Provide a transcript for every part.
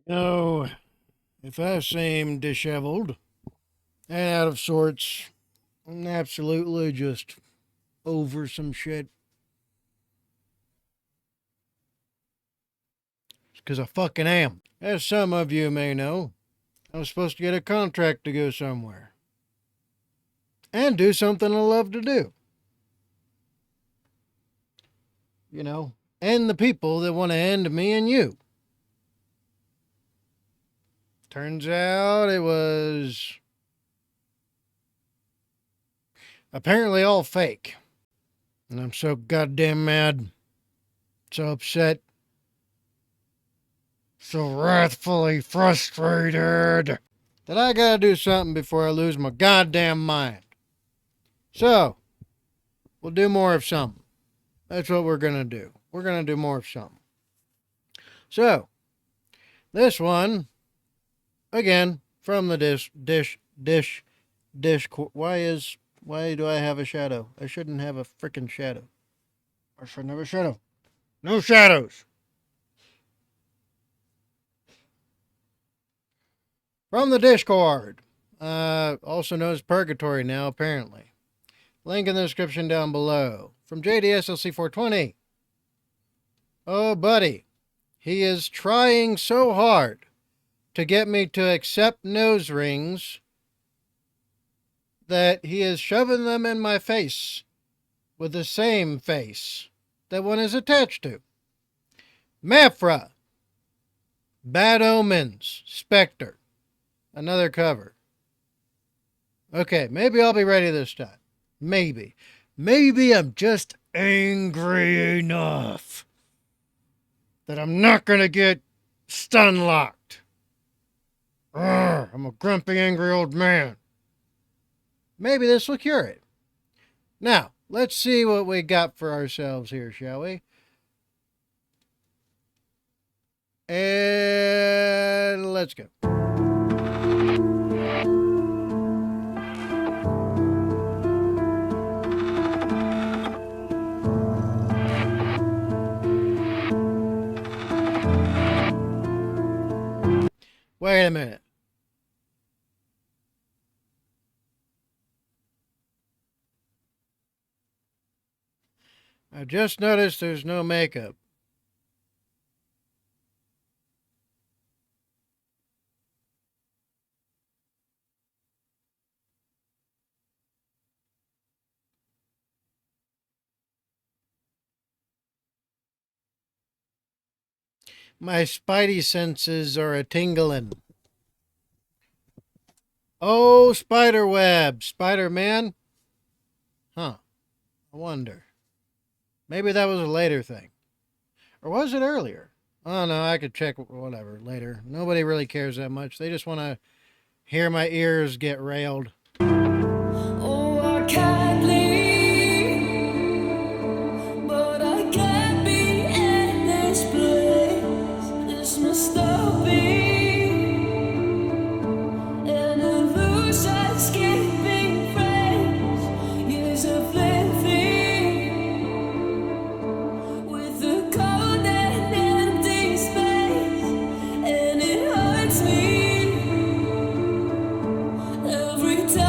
No, if I seem disheveled and out of sorts, and absolutely just over some shit, it's because I fucking am. As some of you may know, I was supposed to get a contract to go somewhere and do something I love to do. You know, and the people that want to end me and you. Turns out it was apparently all fake. And I'm so goddamn mad, so upset, so wrathfully frustrated that I gotta do something before I lose my goddamn mind. So, we'll do more of something. That's what we're gonna do. We're gonna do more of something. So, this one, again, from the dish. Why do I have a shadow? I shouldn't have a freaking shadow. I shouldn't have a shadow. No shadows. From the Discord. Also known as Purgatory now, apparently. Link in the description down below. From JDSLC420. Oh, buddy. He is trying so hard to get me to accept nose rings that he is shoving them in my face with the same face that one is attached to. MAPHRA. Bad Omens. Spectre. Another cover. Okay, maybe I'll be ready this time. Maybe. Maybe I'm just angry enough that I'm not going to get stun locked. I'm a grumpy, angry old man. Maybe this will cure it. Now, let's see what we got for ourselves here, shall we? And let's go. Wait a minute. I just noticed there's no makeup. My spidey senses are a tingling. Oh, spider web. Spider-Man? Huh. I wonder. Maybe that was a later thing. Or was it earlier? Oh, no, I could check whatever later. Nobody really cares that much. They just want to hear my ears get railed. Oh, I can't leave, but I can't be in this place. This must stop being an illusion, skipping frames, years of living with a cold and empty space, and it hurts me every time.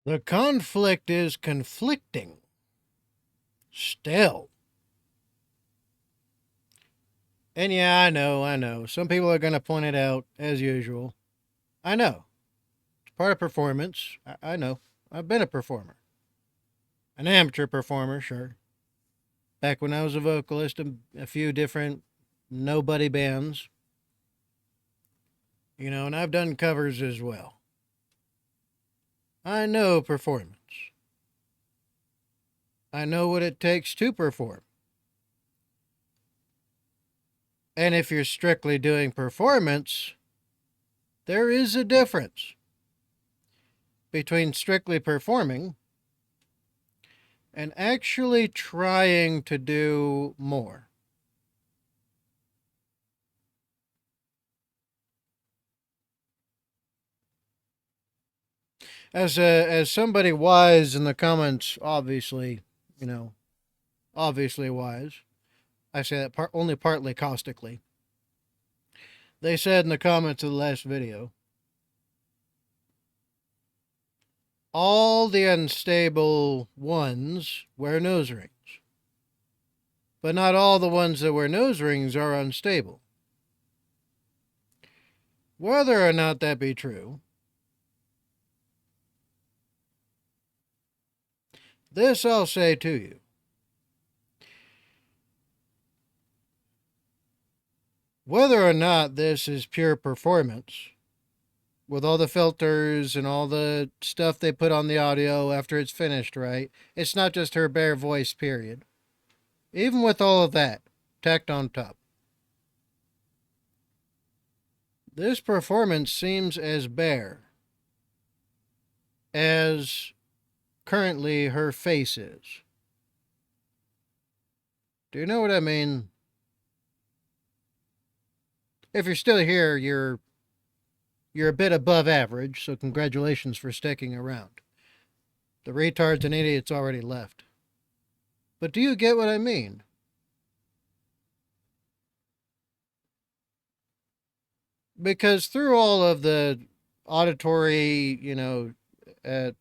The conflict is conflicting. Still. And yeah, I know. Some people are going to point it out, as usual. I know. It's part of performance. I know. I've been a performer. An amateur performer, sure. Back when I was a vocalist in a few different nobody bands. And I've done covers as well. I know performance. I know what it takes to perform. And if you're strictly doing performance, there is a difference between strictly performing and actually trying to do more. As somebody wise in the comments, obviously wise. I say that only partly caustically. They said in the comments of the last video, all the unstable ones wear nose rings. But not all the ones that wear nose rings are unstable. Whether or not that be true, this I'll say to you. Whether or not this is pure performance, with all the filters and all the stuff they put on the audio after it's finished, right? It's not just her bare voice, period. Even with all of that tacked on top, this performance seems as bare as currently her face is. Do you know what I mean? If you're still here, you're a bit above average, so congratulations for sticking around. The retards and idiots already left. But do you get what I mean? Because through all of the auditory,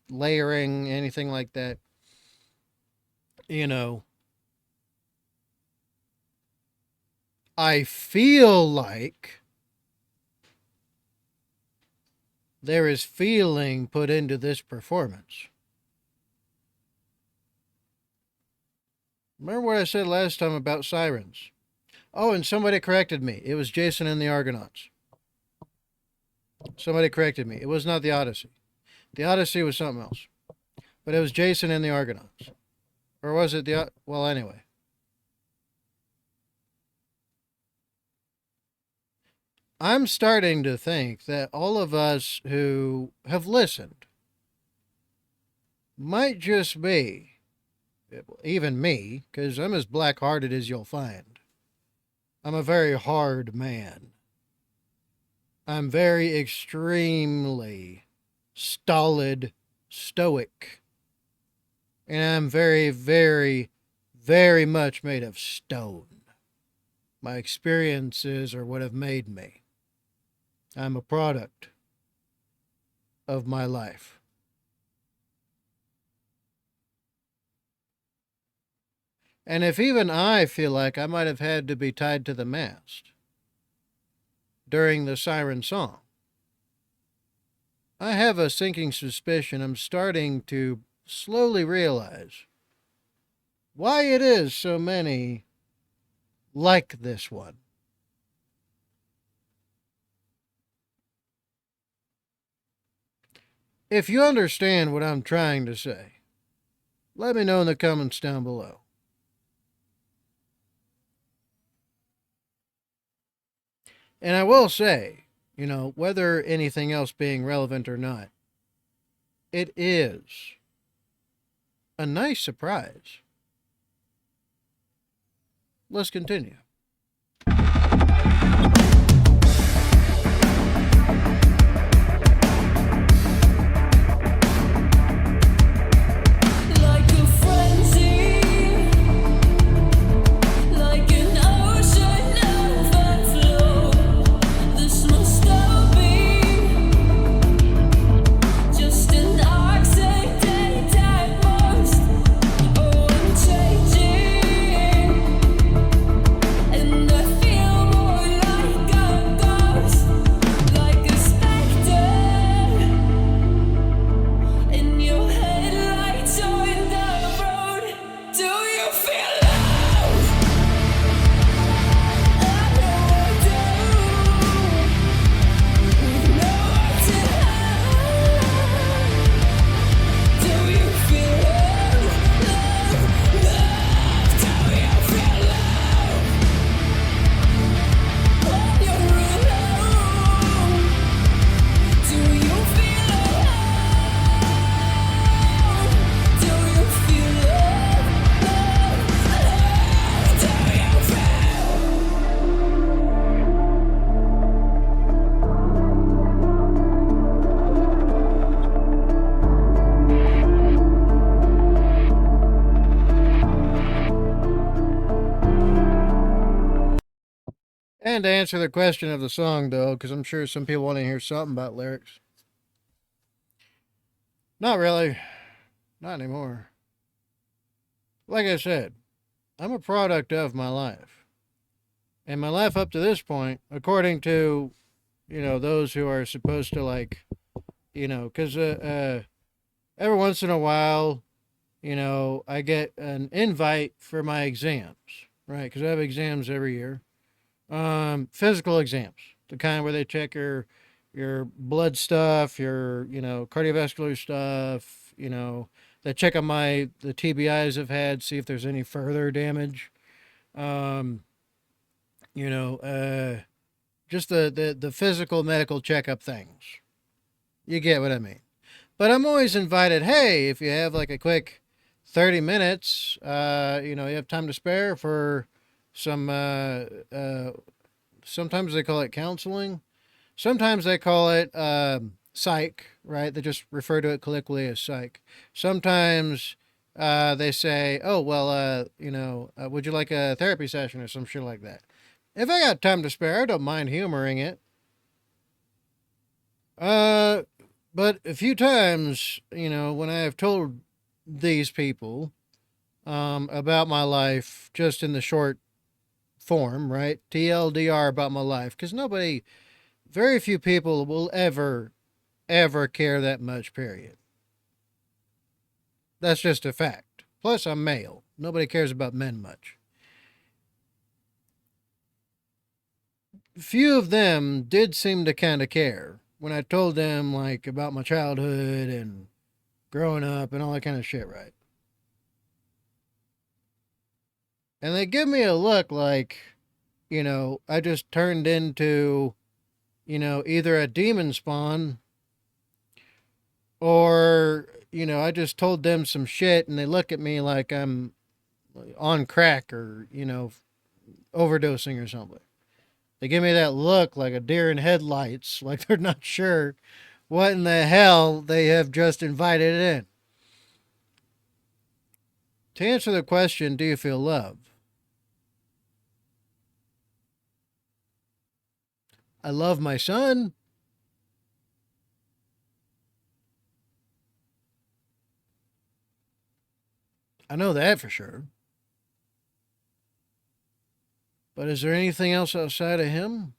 layering, anything like that, I feel like there is feeling put into this performance. Remember what I said last time about sirens? Oh, and somebody corrected me. It was Jason and the Argonauts. Somebody corrected me. It was not the Odyssey. The Odyssey was something else. But it was Jason and the Argonauts. Or was it well, anyway. I'm starting to think that all of us who have listened might just be, even me, because I'm as black-hearted as you'll find. I'm a very hard man. I'm very extremely stolid, stoic. And I'm very, very, very much made of stone. My experiences are what have made me. I'm a product of my life. And if even I feel like I might have had to be tied to the mast during the siren song, I have a sinking suspicion I'm starting to slowly realize why it is so many like this one. If you understand what I'm trying to say, let me know in the comments down below. And I will say, whether anything else being relevant or not, it is a nice surprise. Let's continue. Like a frenzy, like an ocean overflow. This must all be just an oxygen. And to answer the question of the song, though, because I'm sure some people want to hear something about lyrics. Not really. Not anymore. Like I said, I'm a product of my life. And my life up to this point, according to, those who are supposed to, like, because every once in a while, I get an invite for my exams, right? Because I have exams every year. Physical exams, the kind where they check your blood stuff, your cardiovascular stuff. They check on the TBIs I've had, see if there's any further damage. Um, you know, uh, just the physical medical checkup things. You get what I mean. But I'm always invited. Hey, if you have like a quick 30 minutes, you have time to spare for some. Sometimes they call it counseling. Sometimes they call it psych, right? They just refer to it colloquially as psych. Sometimes they say, oh, well, would you like a therapy session or some shit like that? If I got time to spare, I don't mind humoring it. Uh, but a few times, when I have told these people about my life just in the short form, right? TLDR about my life, because very few people will ever care that much, period. That's just a fact. Plus, I'm male. Nobody cares about men much. Few of them did seem to kind of care when I told them, like, about my childhood and growing up and all that kind of shit, right? And they give me a look like, I just turned into, either a demon spawn or, I just told them some shit and they look at me like I'm on crack or, overdosing or something. They give me that look like a deer in headlights, like they're not sure what in the hell they have just invited in. To answer the question, do you feel love? I love my son. I know that for sure. But is there anything else outside of him?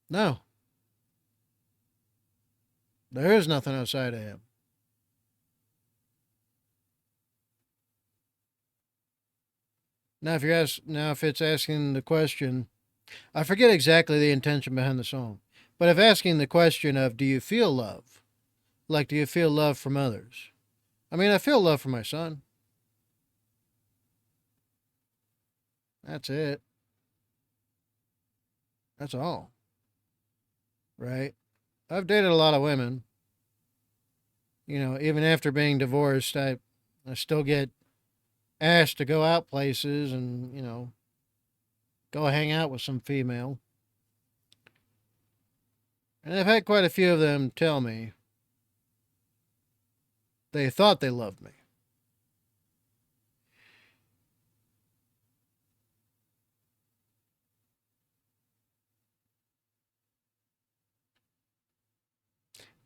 No, there is nothing outside of him. Now if it's asking the question, I forget exactly the intention behind the song, but if asking the question of do you feel love, like do you feel love from others? I mean, I feel love for my son. That's it. That's all. Right? I've dated a lot of women. Even after being divorced, I still get asked to go out places and, go hang out with some female. And I've had quite a few of them tell me they thought they loved me.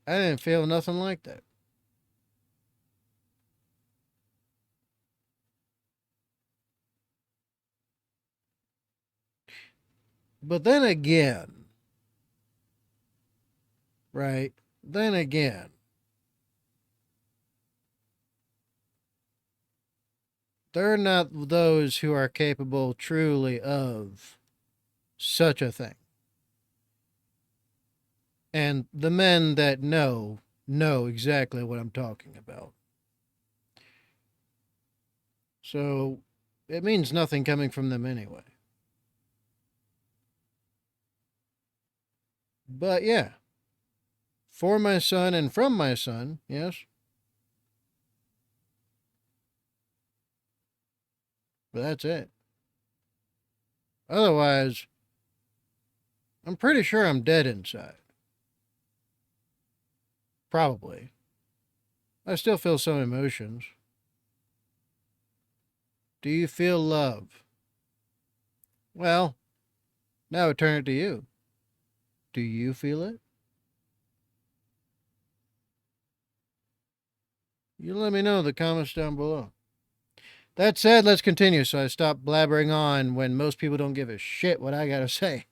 I didn't feel nothing like that. But then again, right? Then again, they're not those who are capable truly of such a thing. And the men that know exactly what I'm talking about. So it means nothing coming from them anyway. But yeah, for my son and from my son, yes. But that's it. Otherwise, I'm pretty sure I'm dead inside. Probably. I still feel some emotions. Do you feel love? Well, now I turn it to you. Do you feel it? You let me know in the comments down below. That said, let's continue so I stop blabbering on when most people don't give a shit what I gotta say.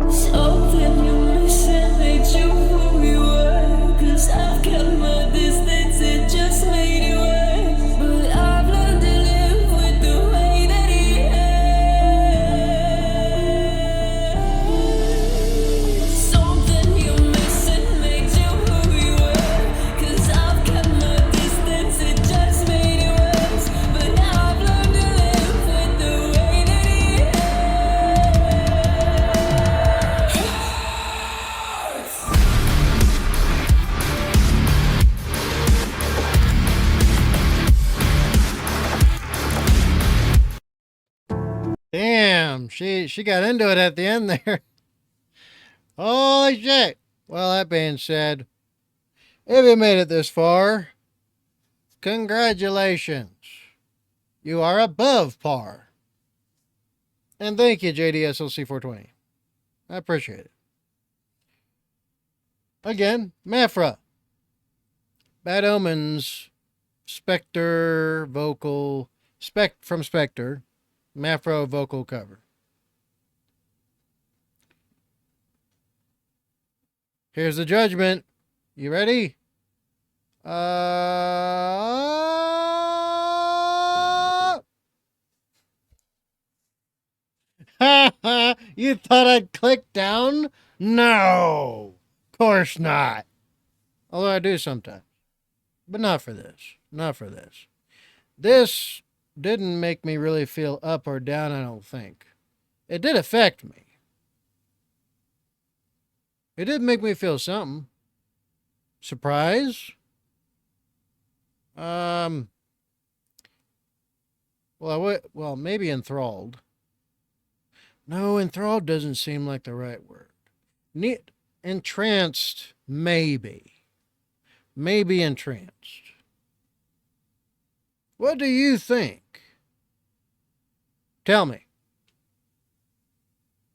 Something you missing made you who you were. 'Cause I've kept my distance, it just made it worse. But I've learned to live with the way that it hurts. Something you missing made you who you were. 'Cause I've kept my distance, it just made it worse. But I've learned to live with the way that it Damn, she got into it at the end there. Holy shit. Well, that being said, if you made it this far, congratulations. You are above par. And thank you, JDSLC420. I appreciate it. Again, MAPHRA. Bad Omens, Spectre vocal, from Spectre, MAPHRA vocal cover. Here's the judgment. You ready? You thought I'd click down? No, of course not. Although I do sometimes. But not for this. Not for this. This didn't make me really feel up or down, I don't think. It did affect me. It did make me feel something. Surprise? Well, maybe enthralled. No, enthralled doesn't seem like the right word. Entranced, maybe. Maybe entranced. What do you think? Tell me.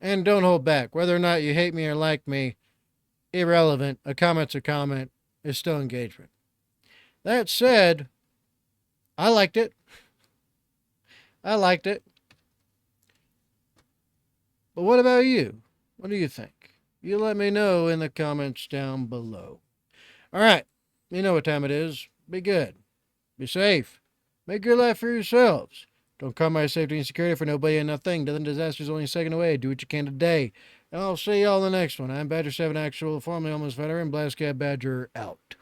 And don't hold back. Whether or not you hate me or like me, irrelevant. A comment's a comment. It's still engagement. That said, I liked it. I liked it. But what about you? What do you think? You let me know in the comments down below. All right. You know what time it is. Be good. Be safe. Make your life for yourselves. Don't compromise safety and security for nobody and nothing. Death and disaster is only a second away. Do what you can today. And I'll see y'all in the next one. I'm Badger 7 Actual, formerly almost veteran. Blast Cat Badger out.